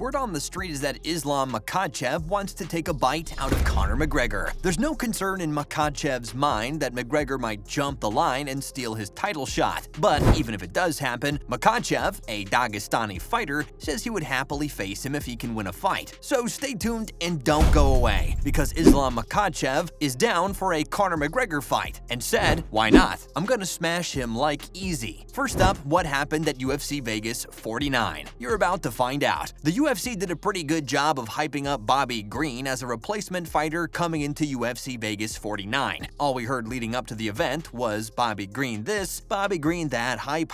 Word on the street is that Islam Makhachev wants to take a bite out of Conor McGregor. There's no concern in Makhachev's mind that McGregor might jump the line and steal his title shot. But even if it does happen, Makhachev, a Dagestani fighter, says he would happily face him if he can win a fight. So stay tuned and don't go away, because Islam Makhachev is down for a Conor McGregor fight and said, "Why not? I'm gonna smash him like easy." First up, what happened at UFC Vegas 49? You're about to find out. The UFC did a pretty good job of hyping up Bobby Green as a replacement fighter coming into UFC Vegas 49. All we heard leading up to the event was Bobby Green this, Bobby Green that, hype,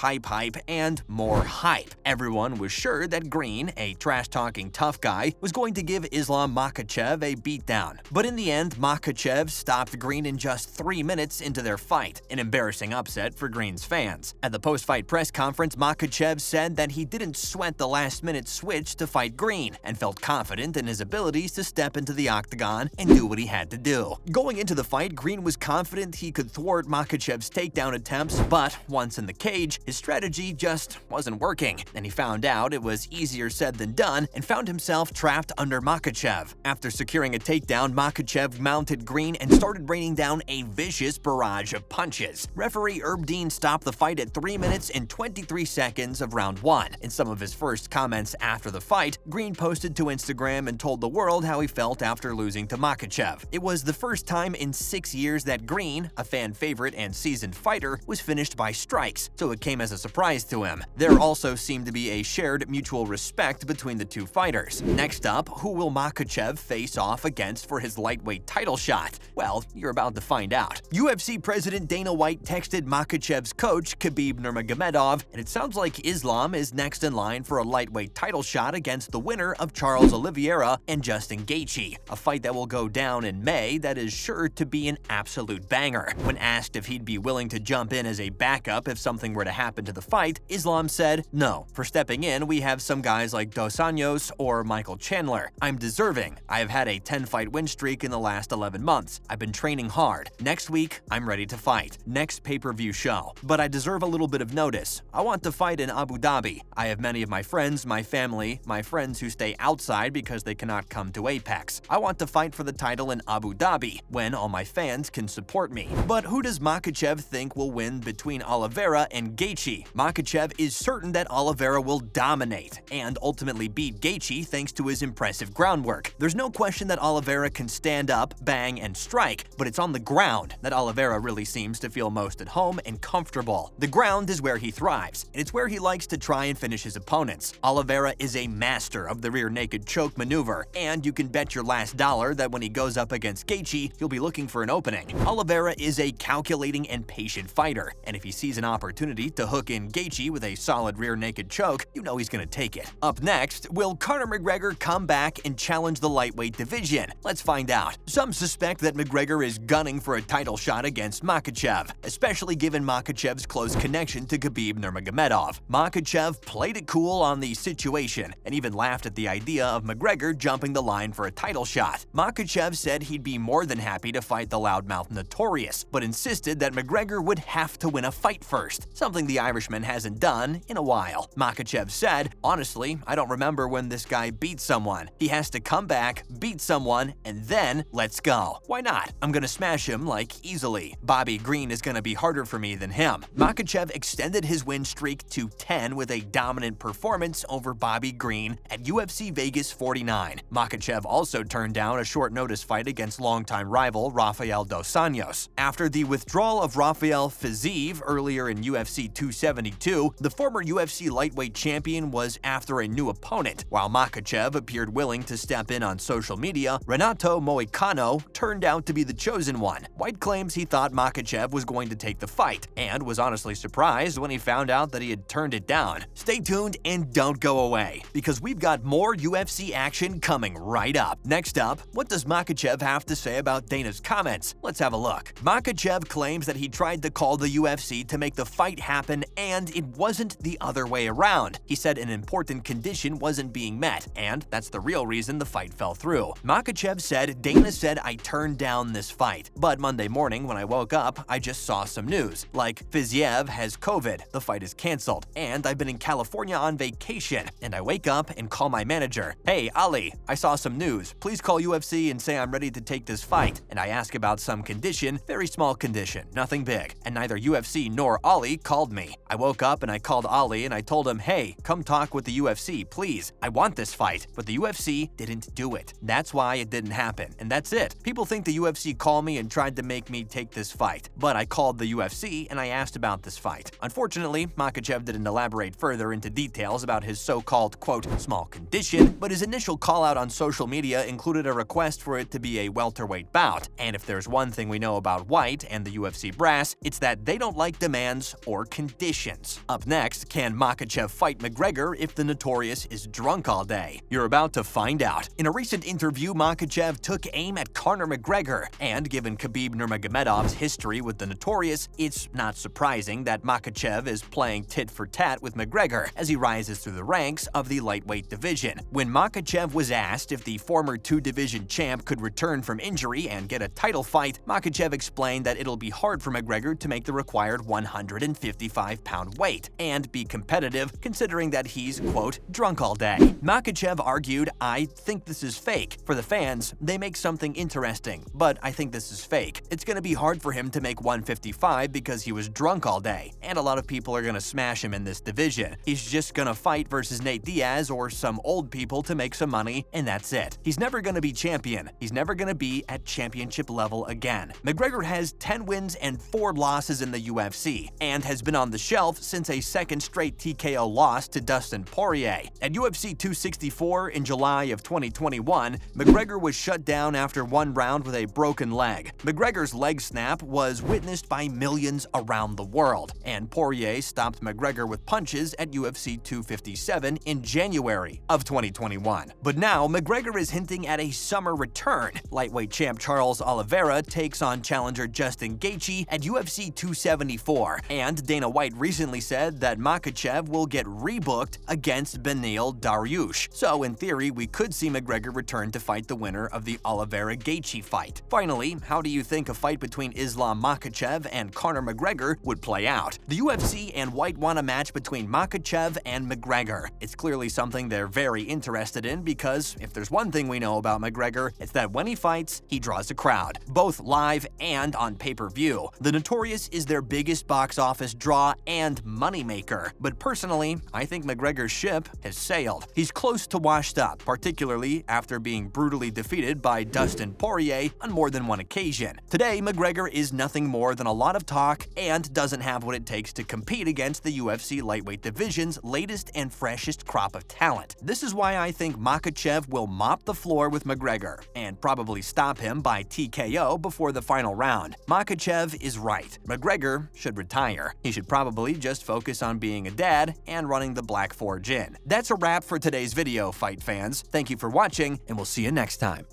and more hype. Everyone was sure that Green, a trash-talking tough guy, was going to give Islam Makhachev a beatdown. But in the end, Makhachev stopped Green in just 3 minutes into their fight, an embarrassing upset for Green's fans. At the post-fight press conference, Makhachev said that he didn't sweat the last-minute switch to fight Green and felt confident in his abilities to step into the octagon and do what he had to do. Going into the fight, Green was confident he could thwart Makhachev's takedown attempts, but once in the cage, his strategy just wasn't working, and he found out it was easier said than done and found himself trapped under Makhachev. After securing a takedown, Makhachev mounted Green and started raining down a vicious barrage of punches. Referee Herb Dean stopped the fight at 3 minutes and 23 seconds of round 1. In some of his first comments after the fight, Green posted to Instagram and told the world how he felt after losing to Makhachev. It was the first time in 6 years that Green, a fan favorite and seasoned fighter, was finished by strikes, so it came as a surprise to him. There also seemed to be a shared mutual respect between the two fighters. Next up, who will Makhachev face off against for his lightweight title shot? Well, you're about to find out. UFC President Dana White texted Makhachev's coach, Khabib Nurmagomedov, and it sounds like Islam is next in line for a lightweight title shot against the winner of Charles Oliveira and Justin Gaethje, a fight that will go down in May that is sure to be an absolute banger. When asked if he'd be willing to jump in as a backup if something were to happen to the fight, Islam said, "No. For stepping in, we have some guys like Dos Anjos or Michael Chandler. I'm deserving. I have had a 10-fight win streak in the last 11 months. I've been training hard. Next week, I'm ready to fight. Next pay-per-view show. But I deserve a little bit of notice. I want to fight in Abu Dhabi. I have many of my friends, my family, my friends who stay outside because they cannot come to Apex. I want to fight for the title in Abu Dhabi, when all my fans can support me." But who does Makhachev think will win between Oliveira and Gaethje? Makhachev is certain that Oliveira will dominate and ultimately beat Gaethje thanks to his impressive groundwork. There's no question that Oliveira can stand up, bang, and strike, but it's on the ground that Oliveira really seems to feel most at home and comfortable. The ground is where he thrives, and it's where he likes to try and finish his opponents. Oliveira is a master of the rear naked choke maneuver, and you can bet your last dollar that when he goes up against Gaethje, he'll be looking for an opening. Oliveira is a calculating and patient fighter, and if he sees an opportunity to hook in Gaethje with a solid rear naked choke, you know he's gonna take it. Up next, will Conor McGregor come back and challenge the lightweight division? Let's find out. Some suspect that McGregor is gunning for a title shot against Makhachev, especially given Makhachev's close connection to Khabib Nurmagomedov. Makhachev played it cool on the situation and even laughed at the idea of McGregor jumping the line for a title shot. Makhachev said he'd be more than happy to fight the loudmouth Notorious, but insisted that McGregor would have to win a fight first, something the Irishman hasn't done in a while. Makhachev said, "Honestly, I don't remember when this guy beat someone. He has to come back, beat someone, and then let's go. Why not? I'm gonna smash him like easily. Bobby Green is gonna be harder for me than him." Makhachev extended his win streak to 10 with a dominant performance over Bobby Green at UFC Vegas 49. Makhachev also turned down a short-notice fight against longtime rival Rafael Dos Anjos. After the withdrawal of Rafael Fiziev earlier in UFC 272, the former UFC lightweight champion was after a new opponent. While Makhachev appeared willing to step in on social media, Renato Moicano turned out to be the chosen one. White claims he thought Makhachev was going to take the fight, and was honestly surprised when he found out that he had turned it down. Stay tuned and don't go away, because we've got more UFC action coming right up. Next up, what does Makhachev have to say about Dana's comments? Let's have a look. Makhachev claims that he tried to call the UFC to make the fight happen and it wasn't the other way around. He said an important condition wasn't being met, and that's the real reason the fight fell through. Makhachev said, "Dana said I turned down this fight, but Monday morning when I woke up, I just saw some news, like Fiziev has COVID, the fight is canceled, and I've been in California on vacation, and I wake up and call my manager. Hey, Ali, I saw some news. Please call UFC and say I'm ready to take this fight. And I ask about some condition, very small condition, nothing big. And neither UFC nor Ali called me. I woke up and I called Ali and I told him, hey, come talk with the UFC, please. I want this fight. But the UFC didn't do it. That's why it didn't happen. And that's it. People think the UFC called me and tried to make me take this fight. But I called the UFC and I asked about this fight. Unfortunately, Makhachev didn't elaborate further into details about his so-called, quote, small condition, but his initial call-out on social media included a request for it to be a welterweight bout. And if there's one thing we know about White and the UFC brass, it's that they don't like demands or conditions. Up next, can Makhachev fight McGregor if the Notorious is drunk all day? You're about to find out. In a recent interview, Makhachev took aim at Conor McGregor, and given Khabib Nurmagomedov's history with the Notorious, it's not surprising that Makhachev is playing tit-for-tat with McGregor as he rises through the ranks of the lightweight division. When Makhachev was asked if the former two-division champ could return from injury and get a title fight, Makhachev explained that it'll be hard for McGregor to make the required 155-pound weight and be competitive considering that he's, quote, drunk all day. Makhachev argued, I think this is fake. For the fans, they make something interesting, but I think this is fake. It's gonna be hard for him to make 155 because he was drunk all day, and a lot of people are gonna smash him in this division. He's just gonna fight versus Nate Diaz or some old people to make some money, and that's it. He's never gonna be champion. He's never gonna be at championship level again. McGregor has 10 wins and 4 losses in the UFC, and has been on the shelf since a second straight TKO loss to Dustin Poirier. At UFC 264 in July of 2021, McGregor was shut down after one round with a broken leg. McGregor's leg snap was witnessed by millions around the world, and Poirier stopped McGregor with punches at UFC 257 in January of 2021. But now, McGregor is hinting at a summer return. Lightweight champ Charles Oliveira takes on challenger Justin Gaethje at UFC 274, and Dana White recently said that Makhachev will get rebooked against Beneil Dariush. So in theory, we could see McGregor return to fight the winner of the Oliveira-Gaethje fight. Finally, how do you think a fight between Islam Makhachev and Conor McGregor would play out? The UFC and White want a match between Makhachev and McGregor. It's clearly something they're very interested in because if there's one thing we know about McGregor, it's that when he fights, he draws a crowd, both live and on pay-per-view. The Notorious is their biggest box office draw and moneymaker, but personally, I think McGregor's ship has sailed. He's close to washed up, particularly after being brutally defeated by Dustin Poirier on more than one occasion. Today, McGregor is nothing more than a lot of talk and doesn't have what it takes to compete against the UFC lightweight division's latest and freshest crop of talent. This is why I think Makhachev will mop the floor with McGregor and probably stop him by TKO before the final round. Makhachev is right. McGregor should retire. He should probably just focus on being a dad and running the Black Forge Inn. That's a wrap for today's video, fight fans. Thank you for watching, and we'll see you next time.